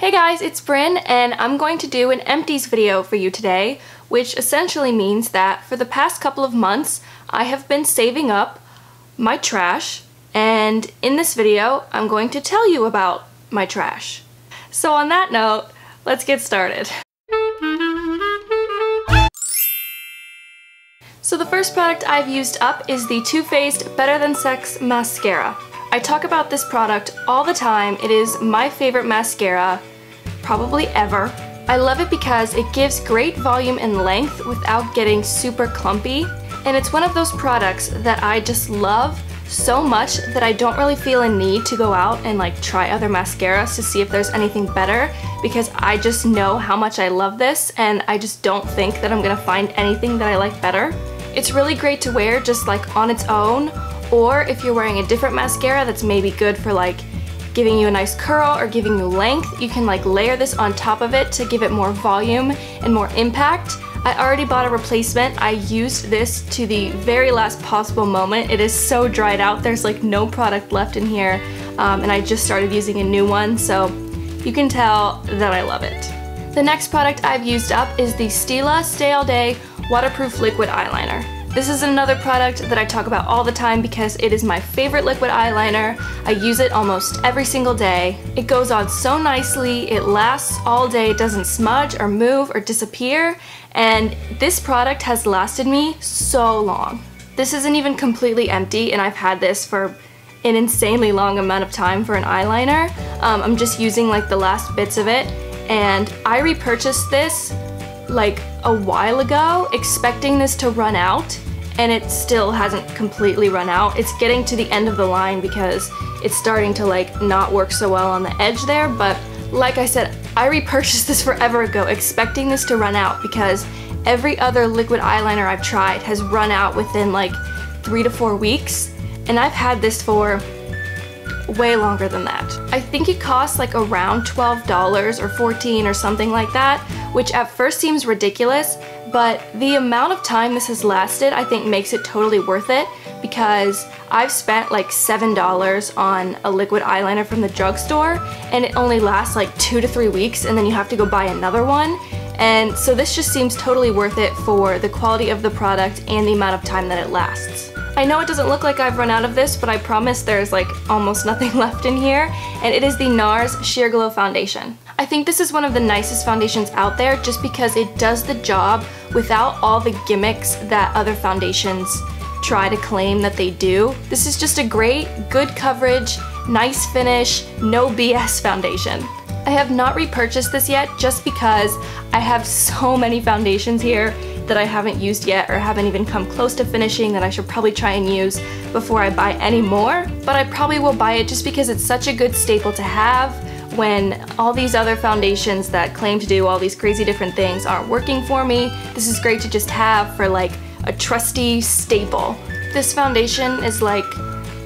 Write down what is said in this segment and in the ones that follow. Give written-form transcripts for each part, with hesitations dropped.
Hey guys, it's Bryn, and I'm going to do an empties video for you today, which essentially means that for the past couple of months, I have been saving up my trash, and in this video, I'm going to tell you about my trash. So on that note, let's get started. So the first product I've used up is the Too Faced Better Than Sex Mascara. I talk about this product all the time. It is my favorite mascara, probably ever. I love it because it gives great volume and length without getting super clumpy. And it's one of those products that I just love so much that I don't really feel a need to go out and try other mascaras to see if there's anything better, because I just know how much I love this and I just don't think that I'm gonna find anything that I like better. It's really great to wear just on its own, or if you're wearing a different mascara that's maybe good for giving you a nice curl or giving you length, you can layer this on top of it to give it more volume and more impact. I already bought a replacement. I used this to the very last possible moment. It is so dried out, there's no product left in here, and I just started using a new one, so you can tell that I love it. The next product I've used up is the Stila Stay All Day Waterproof Liquid Eyeliner. This is another product that I talk about all the time because it is my favorite liquid eyeliner. I use it almost every single day. It goes on so nicely, it lasts all day, it doesn't smudge or move or disappear, and this product has lasted me so long. This isn't even completely empty, and I've had this for an insanely long amount of time for an eyeliner. I'm just using the last bits of it, and I repurchased this a while ago expecting this to run out, and it still hasn't completely run out. It's getting to the end of the line because it's starting to not work so well on the edge there, but like I said, I repurchased this forever ago expecting this to run out because every other liquid eyeliner I've tried has run out within 3 to 4 weeks, and I've had this for way longer than that. I think it costs around $12 or $14 or something like that, which at first seems ridiculous, but the amount of time this has lasted I think makes it totally worth it, because I've spent $7 on a liquid eyeliner from the drugstore and it only lasts 2 to 3 weeks, and then you have to go buy another one. And so this just seems totally worth it for the quality of the product and the amount of time that it lasts. I know it doesn't look like I've run out of this, but I promise there's almost nothing left in here, and it is the Nars Sheer Glow foundation. I think this is one of the nicest foundations out there just because it does the job without all the gimmicks that other foundations try to claim that they do. This is just a great, good coverage, nice finish, no BS foundation. I have not repurchased this yet just because I have so many foundations here that I haven't used yet or haven't even come close to finishing that I should probably try and use before I buy any more, but I probably will buy it just because it's such a good staple to have when all these other foundations that claim to do all these crazy different things aren't working for me. This is great to just have for a trusty staple. This foundation is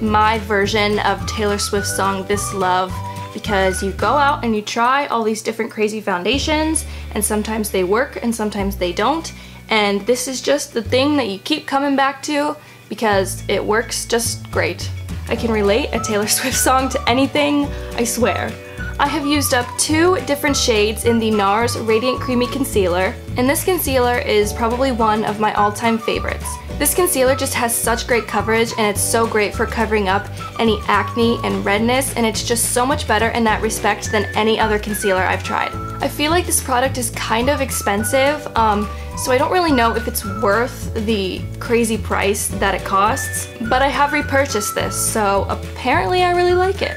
my version of Taylor Swift's song This Love, because you go out and you try all these different crazy foundations, and sometimes they work and sometimes they don't, and this is just the thing that you keep coming back to because it works just great. I can relate a Taylor Swift song to anything, I swear. I have used up 2 different shades in the Nars Radiant Creamy concealer, and this concealer is probably one of my all-time favorites. This concealer just has such great coverage, and it's so great for covering up any acne and redness, and it's just so much better in that respect than any other concealer I've tried. I feel like this product is kind of expensive, so I don't really know if it's worth the crazy price that it costs, but I have repurchased this, so apparently I really like it.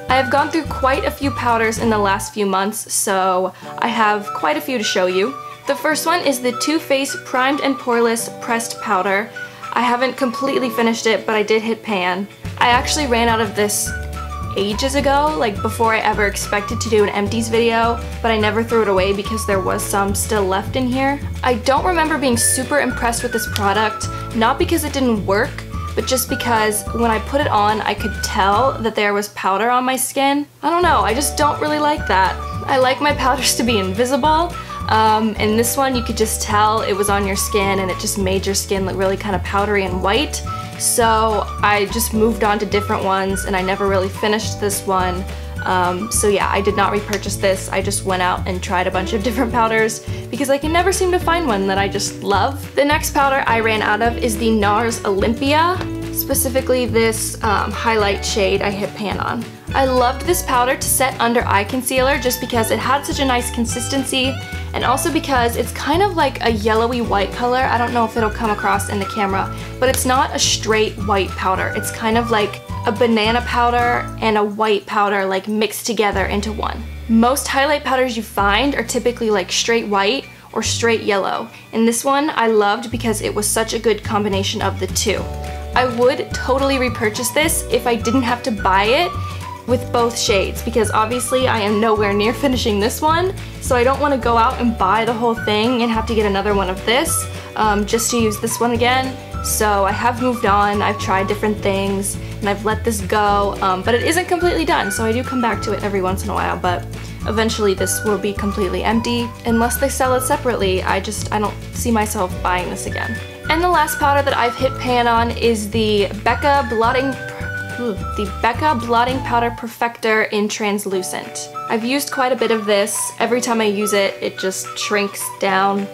I have gone through quite a few powders in the last few months, so I have quite a few to show you. The first one is the Too Faced Primed and Poreless Pressed Powder. I haven't completely finished it, but I did hit pan. I actually ran out of this ages ago, before I ever expected to do an empties video, but I never threw it away because there was some still left in here. I don't remember being super impressed with this product, not because it didn't work, but just because when I put it on, I could tell that there was powder on my skin. I don't know, I just don't really like that. I like my powders to be invisible, and this one you could just tell it was on your skin and it just made your skin look really kind of powdery and white. So I just moved on to different ones, and I never really finished this one. So yeah, I did not repurchase this. I just went out and tried a bunch of different powders because I can never seem to find one that I just love. The next powder I ran out of is the Nars Olympia, specifically this highlight shade I hit pan on. I loved this powder to set under eye concealer just because it had such a nice consistency, and also because it's kind of like a yellowy white color. I don't know if it'll come across in the camera, but it's not a straight white powder. It's kind of like a banana powder and a white powder like mixed together into one. Most highlight powders you find are typically like straight white or straight yellow, and this one I loved because it was such a good combination of the two. I would totally repurchase this if I didn't have to buy it with both shades, because obviously I am nowhere near finishing this one, so I don't want to go out and buy the whole thing and have to get another one of this just to use this one again. So I have moved on, I've tried different things, and I've let this go, but it isn't completely done, so I do come back to it every once in a while, but eventually this will be completely empty. Unless they sell it separately, I don't see myself buying this again. And the last powder that I've hit pan on is the Becca Blotting Powder Perfector in Translucent. I've used quite a bit of this. Every time I use it, it just shrinks down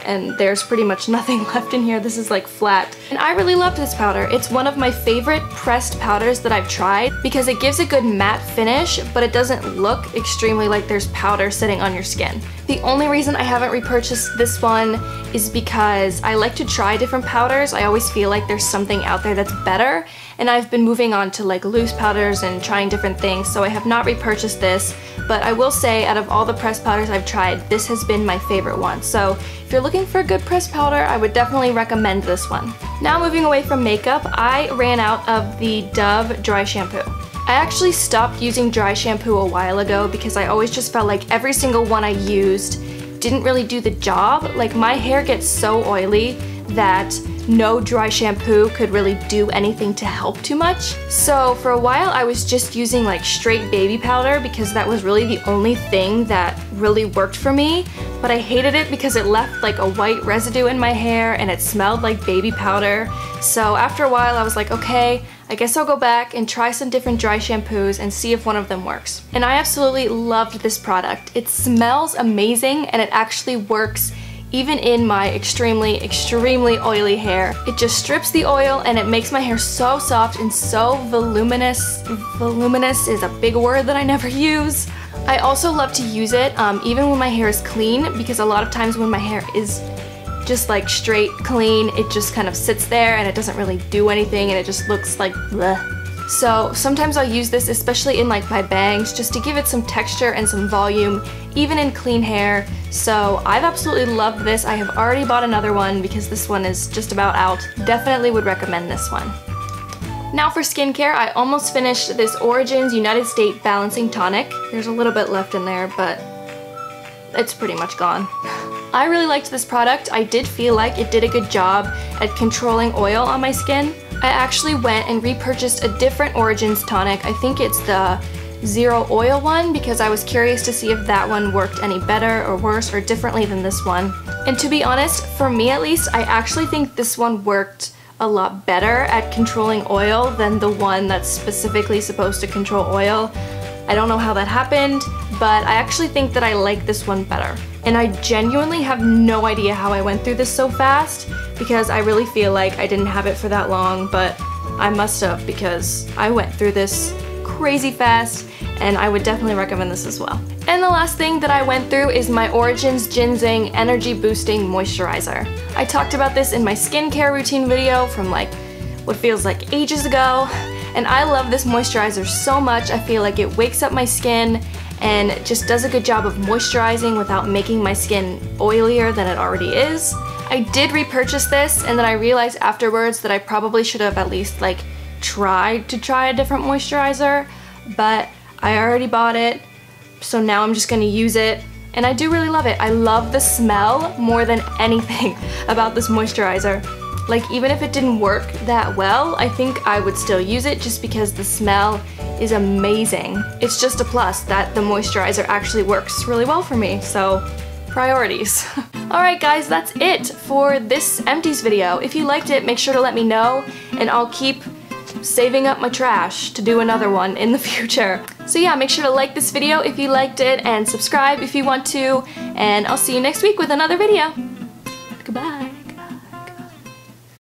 and there's pretty much nothing left in here. This is like flat. And I really love this powder. It's one of my favorite pressed powders that I've tried because it gives a good matte finish, but it doesn't look extremely like there's powder sitting on your skin. The only reason I haven't repurchased this one is because I like to try different powders. I always feel like there's something out there that's better, and I've been moving on to like loose powders and trying different things, so I have not repurchased this, but I will say out of all the pressed powders I've tried, this has been my favorite one. So if you're looking for a good pressed powder, I would definitely recommend this one. Now moving away from makeup, I ran out of the Dove dry shampoo. I actually stopped using dry shampoo a while ago because I always just felt like every single one I used didn't really do the job. Like, my hair gets so oily that no dry shampoo could really do anything to help too much. So for a while I was just using like straight baby powder because that was really the only thing that really worked for me, but I hated it because it left like a white residue in my hair and it smelled like baby powder. So after a while I was like, okay, I guess I'll go back and try some different dry shampoos and see if one of them works. And I absolutely loved this product. It smells amazing and it actually works even in my extremely oily hair. It just strips the oil and it makes my hair so soft and so voluminous. Voluminous is a big word that I never use. I also love to use it even when my hair is clean, because a lot of times when my hair is just like straight clean, it just kind of sits there and it doesn't really do anything and it just looks like bleh. So sometimes I'll use this, especially in like my bangs, just to give it some texture and some volume, even in clean hair. So I've absolutely loved this. I have already bought another one because this one is just about out. Definitely would recommend this one. Now for skincare, I almost finished this Origins United States Balancing Tonic. There's a little bit left in there, but it's pretty much gone. I really liked this product. I did feel like it did a good job at controlling oil on my skin. I actually went and repurchased a different Origins tonic. I think it's the Zero Oil one, because I was curious to see if that one worked any better or worse or differently than this one. And to be honest, for me at least, I actually think this one worked a lot better at controlling oil than the one that's specifically supposed to control oil. I don't know how that happened, but I actually think that I like this one better. And I genuinely have no idea how I went through this so fast, because I really feel like I didn't have it for that long, but I must have, because I went through this crazy fast, and I would definitely recommend this as well. And the last thing that I went through is my Origins Ginzing Energy Boosting Moisturizer. I talked about this in my skincare routine video from like what feels like ages ago, and I love this moisturizer so much. I feel like it wakes up my skin and just does a good job of moisturizing without making my skin oilier than it already is. I did repurchase this, and then I realized afterwards that I probably should have at least like tried to try a different moisturizer, but I already bought it, so now I'm just gonna use it, and I do really love it. I love the smell more than anything about this moisturizer. Like, even if it didn't work that well, I think I would still use it just because the smell is amazing. It's just a plus that the moisturizer actually works really well for me, so priorities. Alright guys, that's it for this Empties video. If you liked it, make sure to let me know, and I'll keep saving up my trash to do another one in the future. So yeah, make sure to like this video if you liked it and subscribe if you want to, and I'll see you next week with another video. Goodbye.